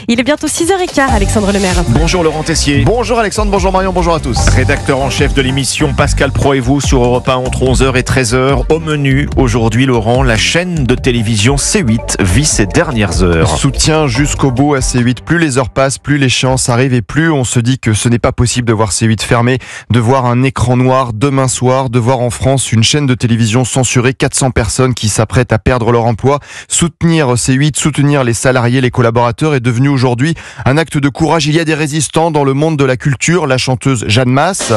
Il est bientôt 6h15, Alexandre Lemaire. Bonjour Laurent Tessier. Bonjour Alexandre, bonjour Marion, bonjour à tous. Rédacteur en chef de l'émission Pascal Pro et vous sur Europe 1 entre 11h et 13h. Au menu, aujourd'hui Laurent, la chaîne de télévision C8 vit ses dernières heures. Soutien jusqu'au bout à C8. Plus les heures passent, plus les chances arrivent et plus on se dit que ce n'est pas possible de voir C8 fermé, de voir un écran noir demain soir, de voir en France une chaîne de télévision censurée, 400 personnes qui s'apprêtent à perdre leur emploi. Soutenir C8, soutenir les salariés, les collaborateurs est devenu aujourd'hui un acte de courage. Il y a des résistants dans le monde de la culture. La chanteuse Jeanne Masse.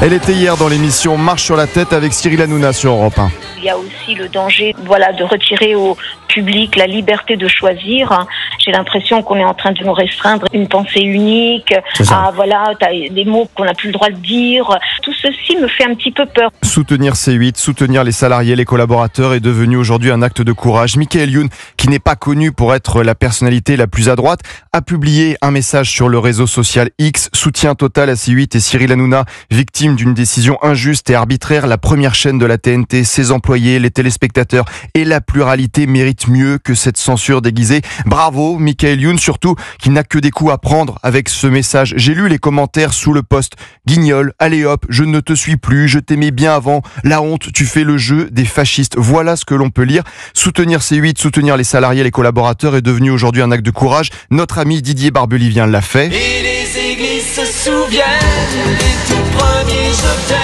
Elle était hier dans l'émission Marche sur la tête avec Cyril Hanouna sur Europe 1. Il y a aussi le danger de retirer au public la liberté de choisir. J'ai l'impression qu'on est en train de nous restreindre une pensée unique. T'as des mots qu'on n'a plus le droit de dire. Tout ceci me fait un petit peu peur. Soutenir C8, soutenir les salariés, les collaborateurs est devenu aujourd'hui un acte de courage. Michael Youn, qui n'est pas connu pour être la personnalité la plus à droite, a publié un message sur le réseau social X. Soutien total à C8 et Cyril Hanouna, victime d'une décision injuste et arbitraire. La première chaîne de la TNT, ses employés, les téléspectateurs et la pluralité méritent mieux que cette censure déguisée. Bravo Michael Youn, surtout qui n'a que des coups à prendre avec ce message. J'ai lu les commentaires sous le post. Guignol, allez hop, je ne te suis plus, je t'aimais bien avant, la honte, tu fais le jeu des fascistes. Voilà ce que l'on peut lire. Soutenir C8, soutenir les salariés, les collaborateurs est devenu aujourd'hui un acte de courage. Notre ami Didier Barbelivien l'a fait. Et les églises se souviennent des tout premiers je t'aime.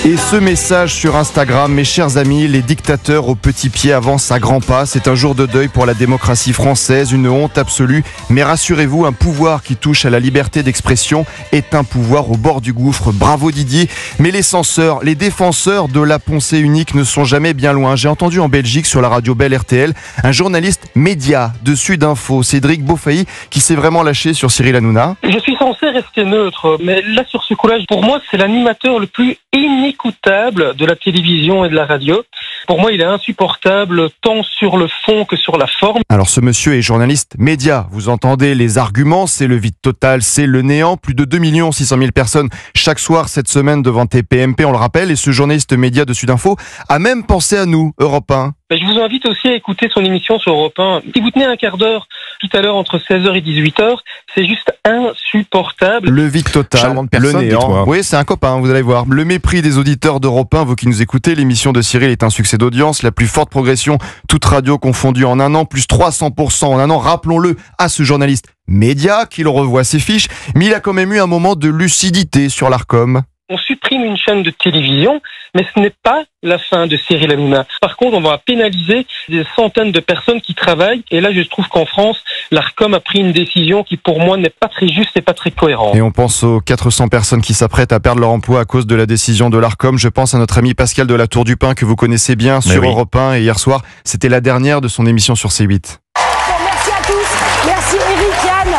Et ce message sur Instagram, mes chers amis, les dictateurs au petit pied avancent à grands pas. C'est un jour de deuil pour la démocratie française, une honte absolue. Mais rassurez-vous, un pouvoir qui touche à la liberté d'expression est un pouvoir au bord du gouffre. Bravo Didier. Mais les censeurs, les défenseurs de la pensée unique ne sont jamais bien loin. J'ai entendu en Belgique, sur la radio Belle RTL, un journaliste média de Sud Info, Cédric Beaufailly, qui s'est vraiment lâché sur Cyril Hanouna. Je suis censé rester neutre, mais là sur ce coup-là, pour moi, c'est l'animateur le plus inécoutable de la télévision et de la radio. Pour moi, il est insupportable tant sur le fond que sur la forme. Alors ce monsieur est journaliste média. Vous entendez les arguments, c'est le vide total, c'est le néant. Plus de 2 600 000 personnes chaque soir cette semaine devant TPMP, on le rappelle. Et ce journaliste média de Sudinfo a même pensé à nous, Europe 1. Je vous invite aussi à écouter son émission sur Europe 1. Si vous tenez un quart d'heure tout à l'heure entre 16h et 18h, c'est juste insupportable. Le vide total, le néant. Oui, c'est un copain, vous allez voir. Le mépris des auditeurs d'Europe 1, vous qui nous écoutez, l'émission de Cyril est un succès d'audience, la plus forte progression, toute radio confondue en un an, plus 300% en un an. Rappelons-le à ce journaliste média qui le revoit ses fiches, mais il a quand même eu un moment de lucidité sur l'Arcom. On supprime une chaîne de télévision, mais ce n'est pas la fin de Cyril Hanouna. Par contre, on va pénaliser des centaines de personnes qui travaillent. Et là, je trouve qu'en France, l'Arcom a pris une décision qui, pour moi, n'est pas très juste et pas très cohérente. Et on pense aux 400 personnes qui s'apprêtent à perdre leur emploi à cause de la décision de l'Arcom. Je pense à notre ami Pascal de la Tour du Pin, que vous connaissez bien sur Europe 1. Et hier soir, c'était la dernière de son émission sur C8. Merci à tous. Merci Eric, Yann.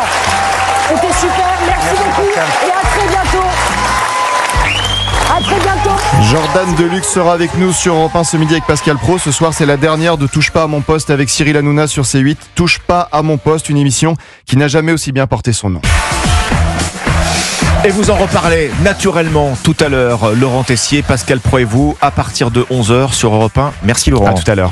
C'était super. Merci beaucoup. Et à très bientôt. À très bientôt. Jordan Deluxe sera avec nous sur Europe 1 ce midi avec Pascal Pro. Ce soir, c'est la dernière de Touche pas à mon poste avec Cyril Hanouna sur C8. Touche pas à mon poste, une émission qui n'a jamais aussi bien porté son nom. Et vous en reparlez naturellement tout à l'heure. Laurent Tessier, Pascal Pro et vous, à partir de 11h sur Europe 1. Merci Laurent. À tout à l'heure.